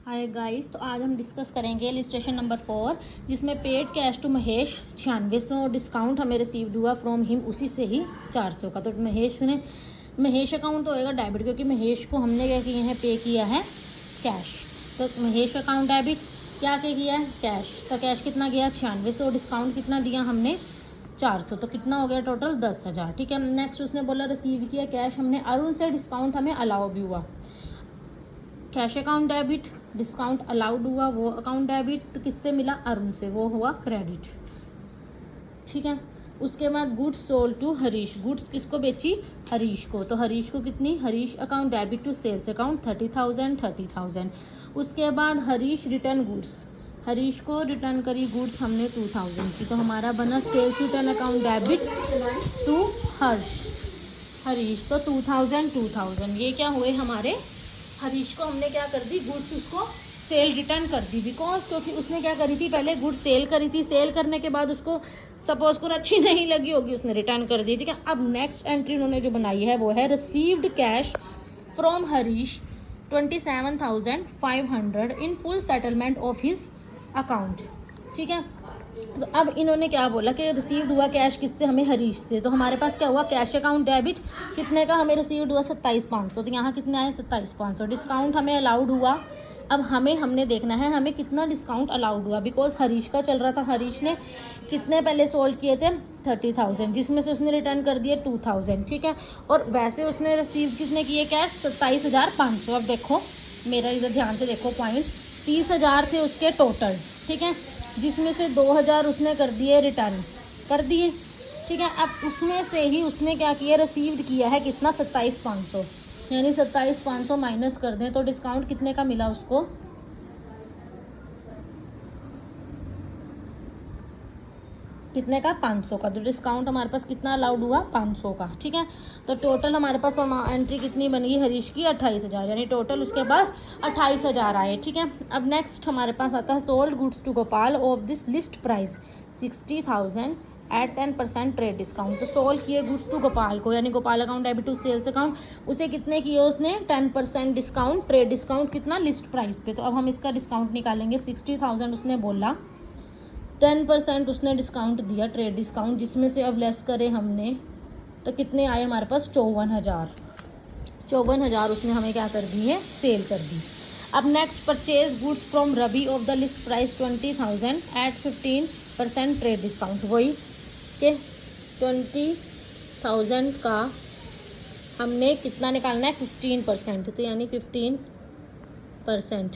Hi guys, तो आज हम डिस्कस करेंगे इलस्ट्रेशन नंबर 4 जिसमें paid cash to Mahesh 9600 discount हमें रिसीव्ड हुआ फ्रॉम हिम, उसी से ही 400 का। तो महेश अकाउंट होएगा डेबिट, क्योंकि महेश को हमने क्या किए हैं, पे किया है कैश। तो महेश अकाउंट डेबिट, क्या किया है, कैश। तो कैश कितना गया 9600, डिस्काउंट कितना दिया हमने 400, तो कितना हो गया टोटल 10,000। ठीक है। नेक्स्ट उसने बोला रिसीव किया कैश हमने अरुण से, डिस्काउंट हमें अलाउ भी हुआ। Cash account debit, discount allowed हुआ, वो अकाउंट डेबिट किससे मिला, अरुण से, वो हुआ क्रेडिट। ठीक है। उसके बाद goods sold to Harish, goods किसको बेची, हरीश को। तो हरीश को कितनी, Harish account debit to sales account 30,000। उसके बाद हरीश रिटर्न गुड्स, हरीश को रिटर्न करी गुड्स हमने 2,000 की। तो हमारा बना sales return account debit to Harish. तो 2,000 ये क्या हुए हमारे, हरीश को हमने क्या कर दी, गुड्स उसको सेल रिटर्न कर दी। बिकॉज क्योंकि उसने क्या करी थी, पहले गुड्स सेल करी थी, सेल करने के बाद उसको सपोज को अच्छी नहीं लगी होगी, उसने रिटर्न कर दी। ठीक है। अब नेक्स्ट एंट्री उन्होंने जो बनाई है वो है received cash from Harish 27,500 in full settlement of his account. ठीक है। तो अब इन्होंने क्या बोला कि रिसीव्ड हुआ कैश किससे, हमें हरीश से। तो हमारे पास क्या हुआ, कैश अकाउंट डेबिट कितने का हमें रिसीव्ड हुआ 27,500। तो यहाँ कितने आए 27,500। डिस्काउंट हमें अलाउड हुआ। अब हमने देखना है हमें कितना डिस्काउंट अलाउड हुआ, बिकॉज हरीश का चल रहा था। हरीश ने कितने पहले सोल्ड किए थे 30,000, जिसमें से उसने रिटर्न कर दिए 2,000। ठीक है। और वैसे उसने रिसीव कितने किए कैश 27,500। अब देखो मेरा इधर ध्यान से देखो पॉइंट, 30,000 थे उसके टोटल। ठीक है। जिसमें से 2,000 उसने कर दिए रिटर्न कर दिए। ठीक है। अब उसमें से ही उसने क्या किया, रिसीव्ड किया है कितना 27,500, यानी 27,500 माइनस कर दें तो डिस्काउंट कितने का मिला उसको, कितने का 500 का। तो डिस्काउंट हमारे पास कितना अलाउड हुआ 500 का। ठीक है। तो टोटल हमारे पास एंट्री कितनी बनेगी हरीश की 28,000, यानी टोटल उसके पास 28,000 आए। ठीक है। अब नेक्स्ट हमारे पास आता है sold goods to Gopal of this list price 60,000 at 10% trade discount. तो सोल्ड किए गुड्स टू गोपाल को, यानी Gopal account debit to sales account, उसे कितने किए उसने 10% डिस्काउंट, ट्रेड डिस्काउंट कितना लिस्ट प्राइस पे। तो अब हम इसका डिस्काउंट निकालेंगे। 60,000 उसने बोला, 10% उसने डिस्काउंट दिया ट्रेड डिस्काउंट, जिसमें से अब लेस करें हमने तो कितने आए हमारे पास 54,000 उसने हमें क्या कर दी है, सेल कर दी। अब next purchase goods from Ravi of the list price 20,000 at 15% trade discount. वही के 20,000 का हमने कितना निकालना है 15%, तो यानी 15%।